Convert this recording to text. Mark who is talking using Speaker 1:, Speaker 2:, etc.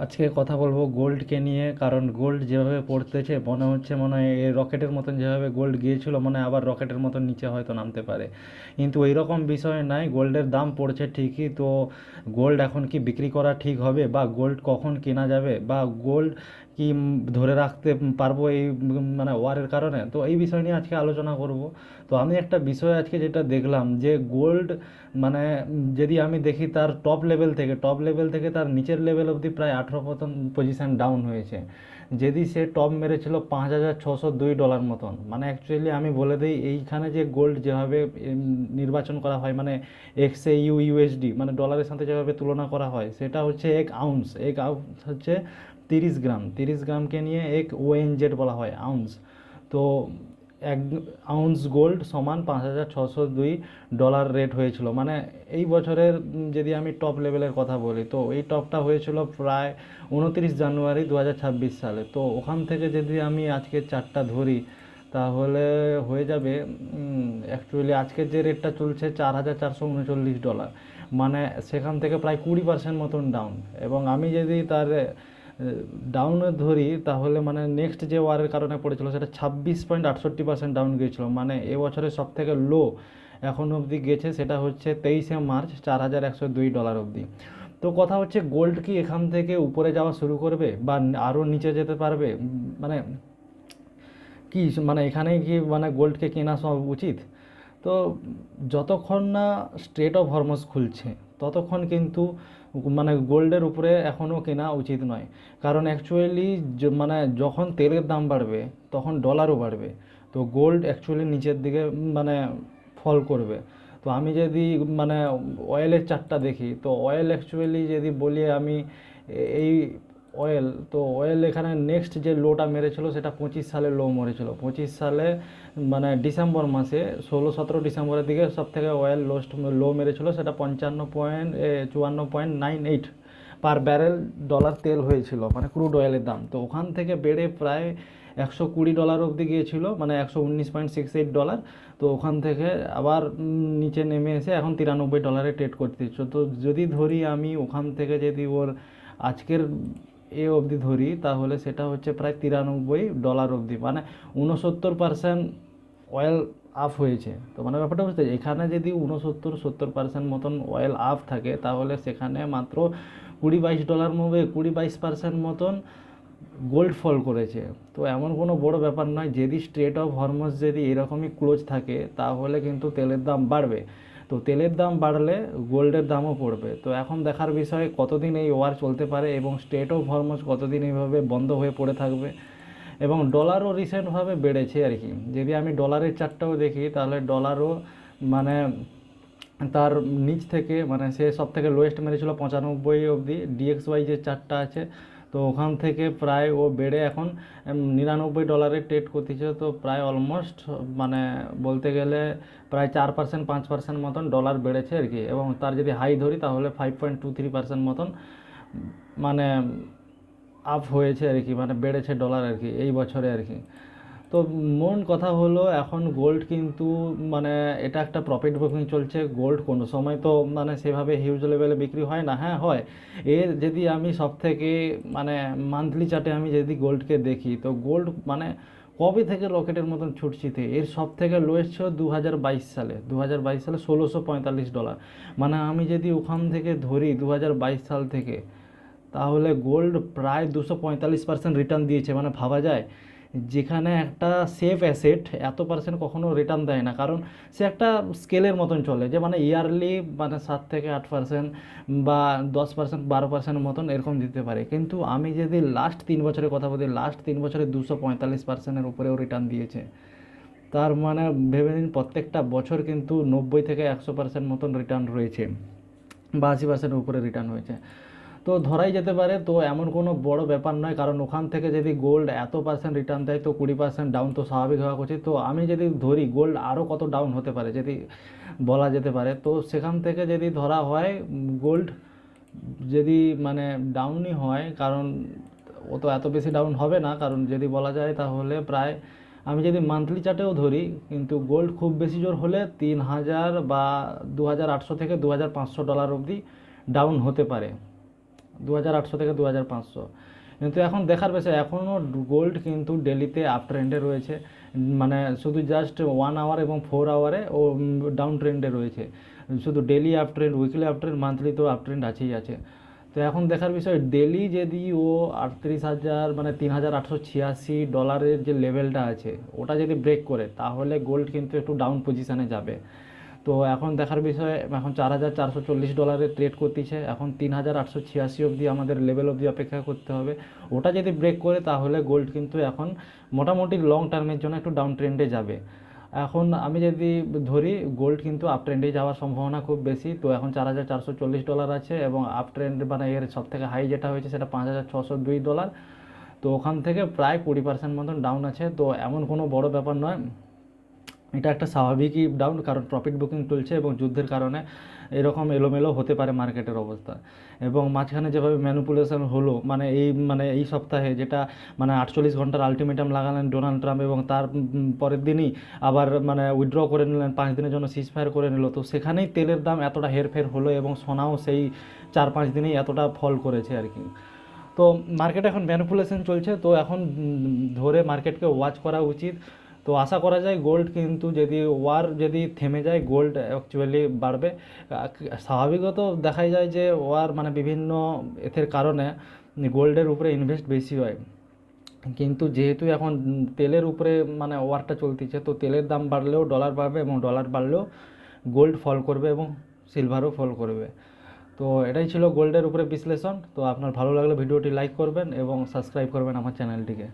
Speaker 1: আজকে কথা বলবো গোল্ডকে নিয়ে, কারণ গোল্ড যেভাবে পড়তেছে মনে হয় এই রকেটের মতন যেভাবে গোল্ড গিয়েছিল, মনে হয় আবার রকেটের মতন নিচে হয়তো নামতে পারে। কিন্তু এইরকম বিষয় নাই, গোল্ডের দাম পড়ছে ঠিকই তো। গোল্ড এখন কি বিক্রি করা ঠিক হবে, বা গোল্ড কখন কেনা যাবে, বা গোল্ড কি ধরে রাখতে পারবো এই মানে ওয়ারের কারণে? তো এই বিষয় নিয়ে আজকে আলোচনা করব। তো আমি একটা বিষয় আজকে যেটা দেখলাম যে গোল্ড মানে যদি আমি দেখি তার টপ লেভেল থেকে তার নিচের লেভেল অবধি প্রায় 18 পজিশন ডাউন হয়েছে। যদি সে টপ মেরেছিল $5,602 মতন, মানে অ্যাকচুয়ালি আমি বলে দিই এইখানে যে গোল্ড যেভাবে নির্বাচন করা হয়, মানে XAU USD মানে ডলারের সাথে যেভাবে তুলনা করা হয়, সেটা হচ্ছে এক আউন্স হচ্ছে 30 গ্রাম। 30 গ্রামকে নিয়ে এক ONZ বলা হয়, আউন্স। তো 1 আউন্স গোল্ড সমান $5,602 রেট হয়েছিল। মানে এই বছরের যদি আমি টপ লেভেলের কথা বলি, তো এই টপটা হয়েছিল প্রায় 29 জানুয়ারি 2026 সালে। তো ওখান থেকে যদি আমি আজকে চারটা ধরি, তাহলে হয়ে যাবে অ্যাকচুয়ালি আজকের যে রেটটা চলছে $4,439, মানে সেখান থেকে প্রায় 20% মতন ডাউন। এবং আমি যদি তার ডাউনে ধরি, তাহলে মানে নেক্সট যে ওয়ারের কারণে পড়েছিল সেটা 26.68% ডাউন গিয়েছিল। মানে এবছরের সব থেকে লো এখন অবধি গেছে, সেটা হচ্ছে 23 মার্চ $4,102 অবধি। তো কথা হচ্ছে গোল্ড কি এখান থেকে উপরে যাওয়া শুরু করবে, বা আরও নিচে যেতে পারবে? মানে কি মানে এখানেই কি মানে গোল্ডকে কেনা সব উচিত? তো যতক্ষণ না স্ট্রেট অফ হরমুজ খুলছে, ততক্ষণ কিন্তু মানে গোল্ডের উপরে এখনও কেনা উচিত নয়। কারণ অ্যাকচুয়ালি মানে যখন তেলের দাম বাড়বে, তখন ডলারও বাড়বে। তো গোল্ড অ্যাকচুয়ালি নিচের দিকে মানে ফল করবে। তো আমি যদি মানে অয়েলের চার্টটা দেখি, তো অয়েল অ্যাকচুয়ালি যদি বলি আমি এই অয়েল, তো অয়েল এখানে নেক্সট যে লোটা মেরেছিল সেটা 25 সালে লো মরেছিল। 25 সালে মানে ডিসেম্বর মাসে 16-17 ডিসেম্বরের দিকে সব থেকে অয়েল লো মেরেছিল, সেটা 54.98 পার ব্যারেল ডলার তেল হয়েছিল, মানে ক্রুড অয়েলের দাম। তো ওখান থেকে বেড়ে প্রায় $120 অবধি গিয়েছিল, মানে $119.68। তো ওখান থেকে আবার নিচে নেমে এসে এখন $93 ট্রেড করতেছে। তো যদি ধরি আমি ওখান থেকে যদি ওর আজকের অবধি ধরি, তাহলে সেটা হচ্ছে প্রায় $93 অবধি, মানে 69% অয়েল আপ হয়েছে। তো মানে ব্যাপারটা বুঝতে, এখানে যদি 69-70% মতন অয়েল আপ থাকে, তাহলে সেখানে মাত্র $20-22 মধ্যে 20-22% মতন গোল্ড ফল করেছে। তো এমন কোনো বড় ব্যাপার নয়, যদি স্ট্রেট অফ হরমুজ যদি এরকমই ক্লোজ থাকে, তাহলে কিন্তু তেলের দাম বাড়বে। তো তেলের দাম বাড়লে গোল্ডের দামও পড়বে। তো এখন দেখার বিষয় কতদিন এই ওয়ার চলতে পারে, এবং স্ট্রেট অফ হরমুজ কতদিন এইভাবে বন্ধ হয়ে পড়ে থাকবে। এবং ডলারও রিসেন্টভাবে বেড়েছে আর কি। যদি আমি ডলারের চার্টটাও দেখি, তাহলে ডলারও মানে তার নিচ থেকে মানে সে সব থেকে লোয়েস্ট মেরেছিল 95 অবধি, DXY যে চার্টটা আছে। তো ওখান থেকে প্রায় ও বেড়ে এখন $99 ট্রেড করতেছে। তো প্রায় অলমোস্ট মানে বলতে গেলে প্রায় 4%-5% মতন ডলার বেড়েছে আর কি। এবং তার যদি হাই ধরি, তাহলে 5.23% মতন মানে আপ হয়েছে আর কি, মানে বেড়েছে ডলার আর কি এই বছরে আর কি। তো মূল কথা হলো, এখন গোল্ড কিন্তু মানে এটা একটা প্রফিট বুকিং চলছে। গোল্ড কোনো সময় তো মানে সেভাবে হিউজ লেভেলে বিক্রি হয় না, হ্যাঁ হয়। এর যদি আমি সব থেকে মানে মান্থলি চার্টে আমি যদি গোল্ডকে দেখি, তো গোল্ড মানে কবে থেকে রকেটের মতন ছুটছিতে, এর সব থেকে লোয়েস্ট ছিল 2022 সালে। 2022 সালে $1,645। মানে আমি যদি ওখান থেকে ধরি 2022 সাল থেকে, তাহলে গোল্ড প্রায় 245% রিটার্ন দিয়েছে। মানে ভাবা যায়, যেখানে একটা সেফ অ্যাসেট এত পার্সেন্ট কখনো রিটার্ন দেয় না, কারণ সে একটা স্কেলের মতন চলে, যে মানে ইয়ারলি মানে 7-8% বা 10%, 12% মতন এরকম দিতে পারে। কিন্তু আমি যদি লাস্ট 3 বছরের কথা বলি, লাস্ট 3 বছরে 245%-এর উপরেও রিটার্ন দিয়েছে। তার মানে ভেবে নিন প্রত্যেকটা বছর কিন্তু 90-100% মতন রিটার্ন রয়েছে, বা 80%-এর উপরে রিটার্ন হয়েছে। তো ধরাই যেতে পারে, তো এমন কোনো বড় ব্যাপার নয়, কারণ ওখান থেকে যদি গোল্ড এত পার্সেন্ট রিটার্ন দেয়, তো 20% ডাউন তো স্বাভাবিক হওয়া উচিত। তো আমি যদি ধরি গোল্ড আরও কত ডাউন হতে পারে যদি বলা যেতে পারে, তো সেখান থেকে যদি ধরা হয় গোল্ড যদি মানে ডাউনই হয়, কারণ ও তো এত বেশি ডাউন হবে না, কারণ যদি বলা যায় তাহলে প্রায় আমি যদি মান্থলি চার্টেও ধরি, কিন্তু গোল্ড খুব বেশি জোর হলে 3,000 বা 2,800 থেকে $2,500 অবধি ডাউন হতে পারে। 2800 থেকে 2500। কিন্তু এখন দেখার বিষয় এখনও গোল্ড কিন্তু ডেলিতে আপ ট্রেন্ডে রয়েছে, মানে শুধু জাস্ট 1 আওয়ার এবং 4 আওয়ারে ও ডাউন ট্রেন্ডে রয়েছে। শুধু daily up trend, weekly up trend, monthly তো আপ ট্রেন্ড আছেই আছে। তো এখন দেখার বিষয় ডেলি যদি ও 38,000 মানে $3,886 যে লেভেলটা আছে ওটা যদি ব্রেক করে তাহলে গোল্ড কিন্তু একটু ডাউন পজিশানে যাবে। তো এখন দেখার বিষয়, এখন $4,440 ট্রেড করতেছে, এখন 3,886 অবধি আমাদের লেভেল অবধি অপেক্ষা করতে হবে। ওটা যদি ব্রেক করে তাহলে গোল্ড কিন্তু এখন মোটামুটি লং টার্মের জন্য একটু ডাউন ট্রেন্ডে যাবে। এখন আমি যদি ধরি গোল্ড কিন্তু আপ ট্রেন্ডে যাওয়ার সম্ভাবনা খুব বেশি। তো এখন $4,440 আছে এবং আপ ট্রেন্ড মানে এর সব থেকে হাই যেটা হয়েছে সেটা $5,602। তো ওখান থেকে প্রায় 20% মতন ডাউন আছে। তো এমন কোনো বড় ব্যাপার নয়, এটা একটা স্বাভাবিকই ডাউন, কারণ প্রফিট বুকিং চলছে এবং যুদ্ধের কারণে এরকম এলোমেলো হতে পারে মার্কেটের অবস্থা। এবং মাঝখানে যেভাবে ম্যানিপুলেশন হলো এই সপ্তাহে, যেটা মানে 48 ঘন্টার আলটিমেটাম লাগালেন ডোনাল্ড ট্রাম্প এবং তার পরের দিনই আবার মানে উইথড্র করে নিলেন, 5 দিনের জন্য সিজফায়ার করে নিল। তো সেখানেই তেলের দাম এতটা হেরফের হলো এবং সোনাও সেই 4-5 দিনেই এতটা ফল করেছে আর কি। তো মার্কেটে এখন ম্যানিপুলেশন চলছে, তো এখন ধরে মার্কেটকে ওয়াচ করা উচিত। তো আশা করা যায় গোল্ড কিন্তু যদি থেমে যায় গোল্ড অ্যাকচুয়ালি বাড়বে। স্বাভাবিকত দেখাই যায় যে ওয়ার মানে বিভিন্ন এর কারণে গোল্ডের উপরে ইনভেস্ট বেশি হয়, কিন্তু যেহেতু এখন তেলের উপরে মানে ওয়ারটা চলতেছে, তো তেলের দাম বাড়লেও ডলার বাড়বে এবং ডলার বাড়লেও গোল্ড ফল করবে এবং সিলভারও ফল করবে। তো এটাই ছিল গোল্ডের উপরে বিশ্লেষণ। তো আপনার ভালো লাগলে ভিডিওটি লাইক করবেন এবং সাবস্ক্রাইব করবেন আমার চ্যানেলটিকে।